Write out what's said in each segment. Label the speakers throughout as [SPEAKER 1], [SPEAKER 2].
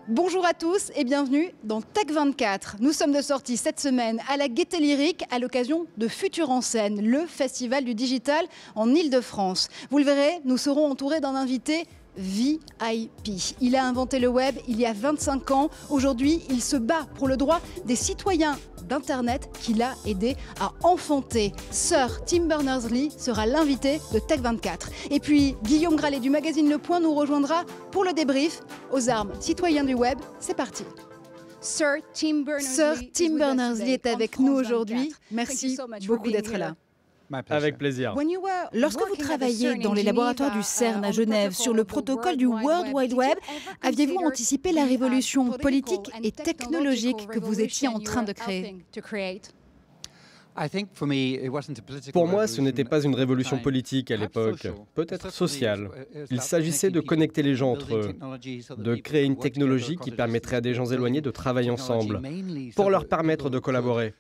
[SPEAKER 1] Bonjour à tous et bienvenue dans Tech24. Nous sommes de sortie cette semaine à la Gaîté Lyrique à l'occasion de Futur en scène, le festival du digital en Île-de-France. Vous le verrez, nous serons entourés d'un invité VIP. Il a inventé le web il y a 25 ans. Aujourd'hui, il se bat pour le droit des citoyens d'Internet qu'il a aidé à enfanter. Sir Tim Berners-Lee sera l'invité de Tech24. Et puis, Guillaume Gralet du magazine Le Point nous rejoindra pour le débrief. Aux armes, citoyens du web, c'est parti. Sir Tim Berners-Lee est avec nous aujourd'hui. Merci beaucoup d'être là.
[SPEAKER 2] Avec plaisir.
[SPEAKER 1] Lorsque vous travailliez dans les laboratoires du CERN à Genève sur le protocole du World Wide Web, aviez-vous anticipé la révolution politique et technologique que vous étiez en train de créer ?
[SPEAKER 2] Pour moi, ce n'était pas une révolution politique à l'époque, peut-être sociale. Il s'agissait de connecter les gens entre eux, de créer une technologie qui permettrait à des gens éloignés de travailler ensemble, pour leur permettre de collaborer.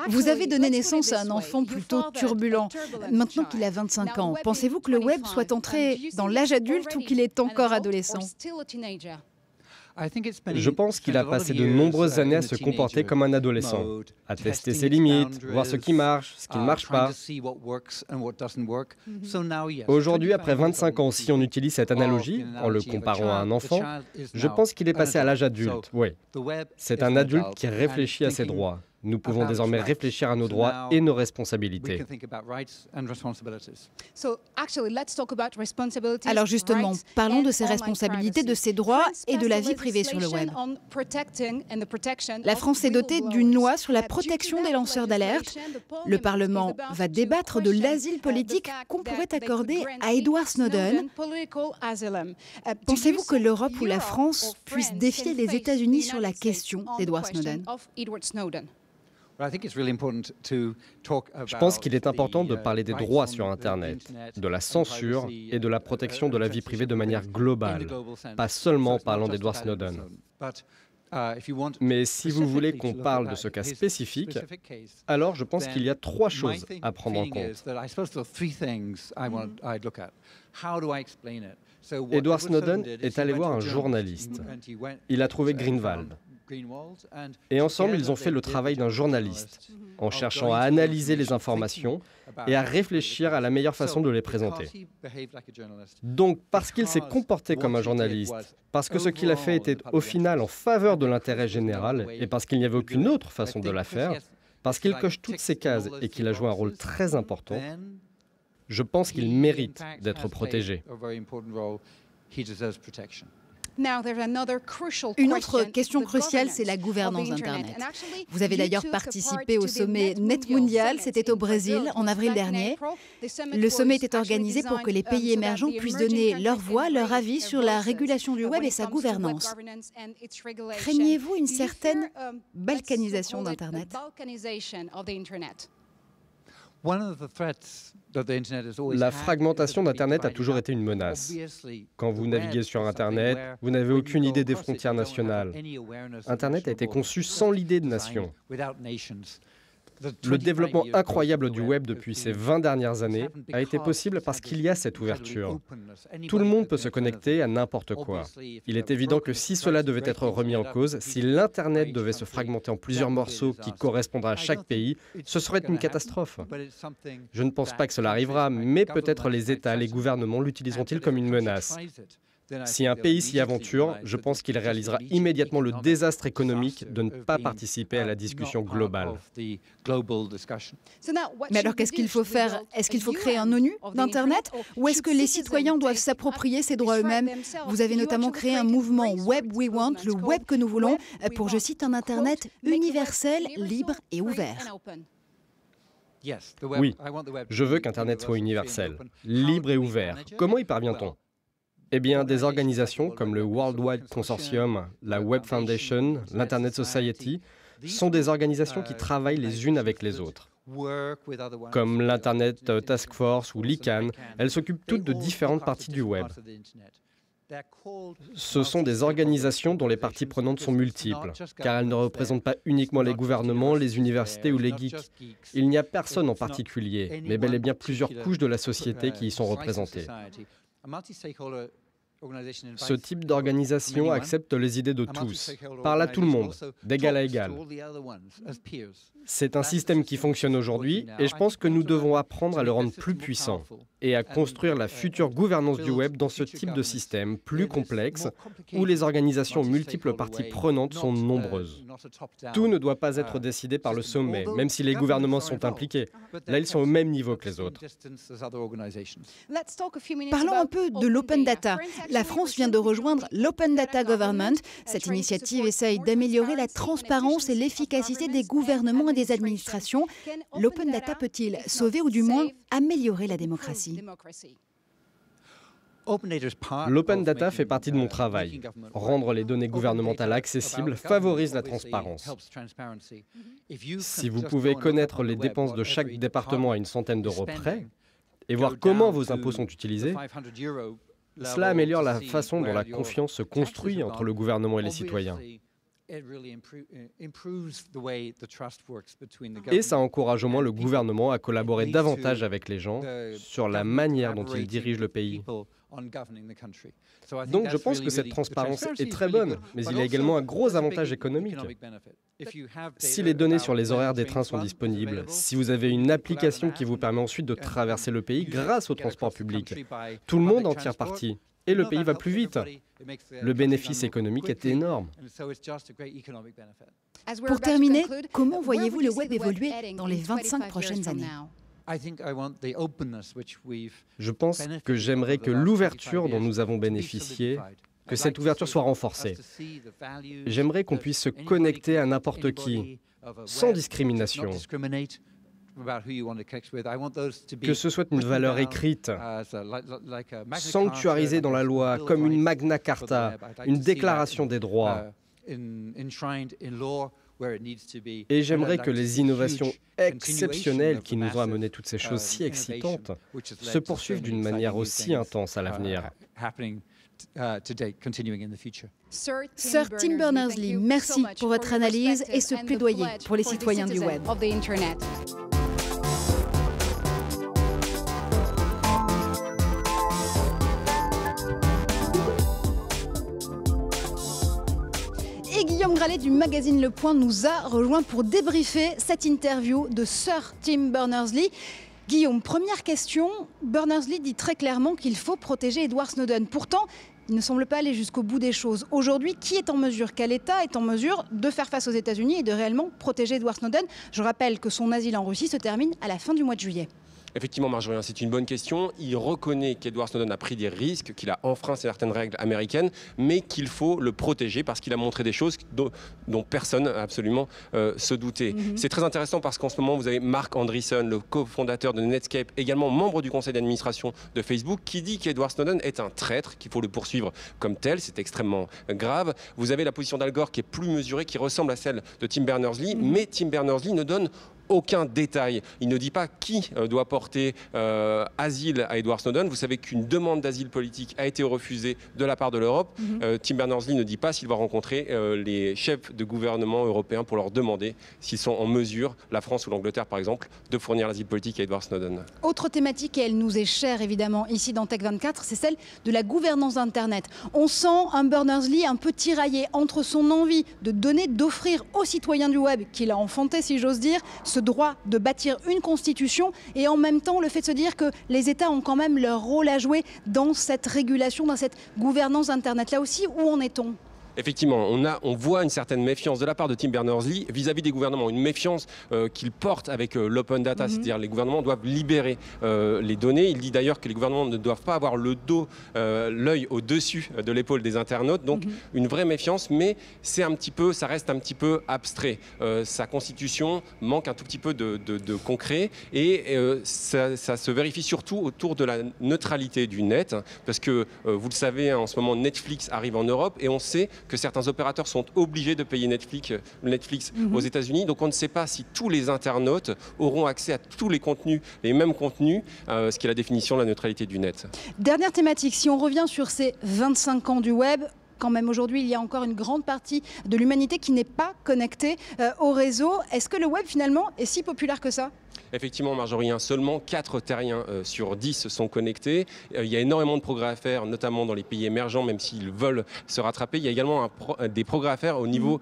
[SPEAKER 1] Vous avez donné naissance à un enfant plutôt turbulent. Maintenant qu'il a 25 ans, pensez-vous que le web soit entré dans l'âge adulte ou qu'il est encore adolescent ?
[SPEAKER 2] Je pense qu'il a passé de nombreuses années à se comporter comme un adolescent, à tester ses limites, voir ce qui marche, ce qui ne marche pas. Aujourd'hui, après 25 ans, si on utilise cette analogie, en le comparant à un enfant, je pense qu'il est passé à l'âge adulte, oui. C'est un adulte qui réfléchit à ses droits. Nous pouvons désormais réfléchir à nos droits et nos responsabilités.
[SPEAKER 1] Alors justement, parlons de ces responsabilités, de ces droits et de la vie privée sur le web. La France est dotée d'une loi sur la protection des lanceurs d'alerte. Le Parlement va débattre de l'asile politique qu'on pourrait accorder à Edward Snowden. Pensez-vous que l'Europe ou la France puissent défier les États-Unis sur la question d'Edward Snowden ?
[SPEAKER 2] Je pense qu'il est important de parler des droits sur Internet, de la censure et de la protection de la vie privée de manière globale, pas seulement en parlant d'Edward Snowden. Mais si vous voulez qu'on parle de ce cas spécifique, alors je pense qu'il y a 3 choses à prendre en compte. Edward Snowden est allé voir un journaliste. Il a trouvé Greenwald. Et ensemble, ils ont fait le travail d'un journaliste, en cherchant à analyser les informations et à réfléchir à la meilleure façon de les présenter. Donc, parce qu'il s'est comporté comme un journaliste, parce que ce qu'il a fait était au final en faveur de l'intérêt général, et parce qu'il n'y avait aucune autre façon de la faire, parce qu'il coche toutes ces cases et qu'il a joué un rôle très important, je pense qu'il mérite d'être protégé.
[SPEAKER 1] Une autre question cruciale, c'est la gouvernance d'Internet. Vous avez d'ailleurs participé au sommet Net Mondial, c'était au Brésil en avril dernier. Le sommet était organisé pour que les pays émergents puissent donner leur voix, leur avis sur la régulation du web et sa gouvernance. Craignez-vous une certaine balkanisation d'Internet ?
[SPEAKER 2] La fragmentation d'Internet a toujours été une menace. Quand vous naviguez sur Internet, vous n'avez aucune idée des frontières nationales. Internet a été conçu sans l'idée de nation. Le développement incroyable du web depuis ces 20 dernières années a été possible parce qu'il y a cette ouverture. Tout le monde peut se connecter à n'importe quoi. Il est évident que si cela devait être remis en cause, si l'Internet devait se fragmenter en plusieurs morceaux qui correspondraient à chaque pays, ce serait une catastrophe. Je ne pense pas que cela arrivera, mais peut-être les États, les gouvernements l'utiliseront-ils comme une menace. Si un pays s'y aventure, je pense qu'il réalisera immédiatement le désastre économique de ne pas participer à la discussion globale.
[SPEAKER 1] Mais alors qu'est-ce qu'il faut faire ? Est-ce qu'il faut créer un ONU d'Internet ? Ou est-ce que les citoyens doivent s'approprier ces droits eux-mêmes ? Vous avez notamment créé un mouvement Web We Want, le web que nous voulons, pour, je cite, un Internet universel, libre et ouvert.
[SPEAKER 2] Oui, je veux qu'Internet soit universel, libre et ouvert. Comment y parvient-on ? Eh bien, des organisations comme le World Wide Consortium, la Web Foundation, l'Internet Society, sont des organisations qui travaillent les unes avec les autres. Comme l'Internet Task Force ou l'ICANN, elles s'occupent toutes de différentes parties du web. Ce sont des organisations dont les parties prenantes sont multiples, car elles ne représentent pas uniquement les gouvernements, les universités ou les geeks. Il n'y a personne en particulier, mais bel et bien plusieurs couches de la société qui y sont représentées. Ce type d'organisation accepte les idées de tous, parle à tout le monde, d'égal à égal. C'est un système qui fonctionne aujourd'hui et je pense que nous devons apprendre à le rendre plus puissant et à construire la future gouvernance du web dans ce type de système plus complexe où les organisations multiples parties prenantes sont nombreuses. Tout ne doit pas être décidé par le sommet, même si les gouvernements sont impliqués. Là, ils sont au même niveau que les autres.
[SPEAKER 1] Parlons un peu de l'open data. La France vient de rejoindre l'Open Data Government. Cette initiative essaye d'améliorer la transparence et l'efficacité des gouvernements et des administrations. L'open data peut-il sauver ou du moins améliorer la démocratie ?
[SPEAKER 2] L'open data fait partie de mon travail. Rendre les données gouvernementales accessibles favorise la transparence. Si vous pouvez connaître les dépenses de chaque département à une centaine d'euros près et voir comment vos impôts sont utilisés, cela améliore la façon dont la confiance se construit entre le gouvernement et les citoyens. Et ça encourage au moins le gouvernement à collaborer davantage avec les gens sur la manière dont ils dirigent le pays. Donc je pense que cette transparence est très bonne, mais il y a également un gros avantage économique. Si les données sur les horaires des trains sont disponibles, si vous avez une application qui vous permet ensuite de traverser le pays grâce au transport public, tout le monde en tire parti. Et le pays va plus vite. Le bénéfice économique est énorme.
[SPEAKER 1] Pour terminer, comment voyez-vous le web évoluer dans les 25 prochaines années ?
[SPEAKER 2] Je pense que j'aimerais que l'ouverture dont nous avons bénéficié, que cette ouverture soit renforcée. J'aimerais qu'on puisse se connecter à n'importe qui, sans discrimination. Que ce soit une valeur écrite, sanctuarisée dans la loi, comme une Magna Carta, une déclaration des droits. Et j'aimerais que les innovations exceptionnelles qui nous ont amené toutes ces choses si excitantes se poursuivent d'une manière aussi intense à l'avenir.
[SPEAKER 1] Sir Tim Berners-Lee, merci pour votre analyse et ce plaidoyer pour les citoyens du web. Et Guillaume Gralet du magazine Le Point nous a rejoint pour débriefer cette interview de Sir Tim Berners-Lee. Guillaume, première question. Berners-Lee dit très clairement qu'il faut protéger Edward Snowden. Pourtant, il ne semble pas aller jusqu'au bout des choses. Aujourd'hui, qui est en mesure, quel État est en mesure de faire face aux États-Unis et de réellement protéger Edward Snowden ? Je rappelle que son asile en Russie se termine à la fin du mois de juillet.
[SPEAKER 3] Effectivement, Marjorie, c'est une bonne question. Il reconnaît qu'Edward Snowden a pris des risques, qu'il a enfreint certaines règles américaines, mais qu'il faut le protéger parce qu'il a montré des choses dont personne absolument se doutait. C'est très intéressant parce qu'en ce moment, vous avez Mark Andreessen, le cofondateur de Netscape, également membre du conseil d'administration de Facebook, qui dit qu'Edward Snowden est un traître, qu'il faut le poursuivre comme tel. C'est extrêmement grave. Vous avez la position d'Al Gore qui est plus mesurée, qui ressemble à celle de Tim Berners-Lee, mais Tim Berners-Lee ne donne aucun détail. Il ne dit pas qui doit porter asile à Edward Snowden. Vous savez qu'une demande d'asile politique a été refusée de la part de l'Europe. Tim Berners-Lee ne dit pas s'il va rencontrer les chefs de gouvernement européens pour leur demander s'ils sont en mesure, la France ou l'Angleterre par exemple, de fournir l'asile politique à Edward Snowden.
[SPEAKER 1] Autre thématique, et elle nous est chère évidemment ici dans Tech 24, c'est celle de la gouvernance d'Internet. On sent un Berners-Lee un peu tiraillé entre son envie de donner, d'offrir aux citoyens du web, qu'il a enfanté si j'ose dire, ce droit de bâtir une constitution et en même temps le fait de se dire que les États ont quand même leur rôle à jouer dans cette régulation, dans cette gouvernance d'Internet. Là aussi, où en est-on ?
[SPEAKER 3] Effectivement, on voit une certaine méfiance de la part de Tim Berners-Lee vis-à-vis des gouvernements, une méfiance qu'il porte avec l'open data, c'est-à-dire les gouvernements doivent libérer les données. Il dit d'ailleurs que les gouvernements ne doivent pas avoir l'œil au-dessus de l'épaule des internautes, donc une vraie méfiance, mais ça reste un petit peu abstrait. Sa constitution manque un tout petit peu de concret et ça se vérifie surtout autour de la neutralité du net, parce que vous le savez, en ce moment Netflix arrive en Europe et on sait que certains opérateurs sont obligés de payer Netflix aux États-Unis. Donc on ne sait pas si tous les internautes auront accès à tous les contenus, les mêmes contenus, ce qui est la définition de la neutralité du net.
[SPEAKER 1] Dernière thématique, si on revient sur ces 25 ans du web, quand même. Aujourd'hui, il y a encore une grande partie de l'humanité qui n'est pas connectée au réseau. Est-ce que le web, finalement, est si populaire que ça ?
[SPEAKER 3] Effectivement, Marjorie, seulement 4 terriens sur 10 sont connectés. Il y a énormément de progrès à faire, notamment dans les pays émergents, même s'ils veulent se rattraper. Il y a également des progrès à faire au niveau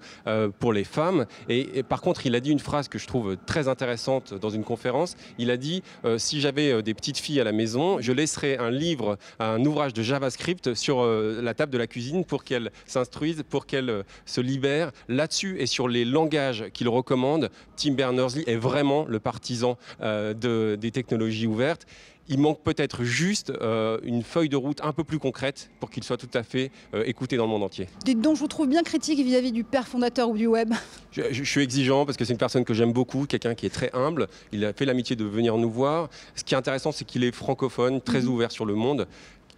[SPEAKER 3] pour les femmes. Et par contre, il a dit une phrase que je trouve très intéressante dans une conférence. Il a dit si j'avais des petites filles à la maison, je laisserais un ouvrage de JavaScript sur la table de la cuisine pour qu'elles s'instruisent, pour qu'elles se libèrent. Là-dessus et sur les langages qu'il recommande, Tim Berners-Lee est vraiment le partisan des technologies ouvertes. Il manque peut-être juste une feuille de route un peu plus concrète pour qu'il soit tout à fait écouté dans le monde entier.
[SPEAKER 1] Dites donc, je vous trouve bien critique vis-à-vis du père fondateur ou du web.
[SPEAKER 3] Je suis exigeant parce que c'est une personne que j'aime beaucoup, quelqu'un qui est très humble. Il a fait l'amitié de venir nous voir. Ce qui est intéressant, c'est qu'il est francophone, très ouvert sur le monde.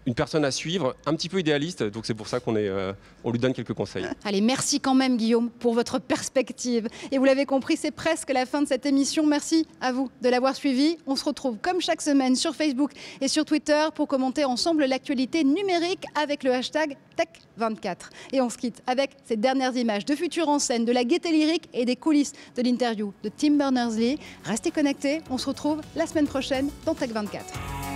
[SPEAKER 3] Une personne à suivre, un petit peu idéaliste, donc c'est pour ça qu'on lui donne quelques conseils.
[SPEAKER 1] Allez, merci quand même Guillaume pour votre perspective. Et vous l'avez compris, c'est presque la fin de cette émission. Merci à vous de l'avoir suivi. On se retrouve comme chaque semaine sur Facebook et sur Twitter pour commenter ensemble l'actualité numérique avec le hashtag Tech24. Et on se quitte avec ces dernières images de Futur en scène, de la gaieté lyrique et des coulisses de l'interview de Tim Berners-Lee. Restez connectés, on se retrouve la semaine prochaine dans Tech24.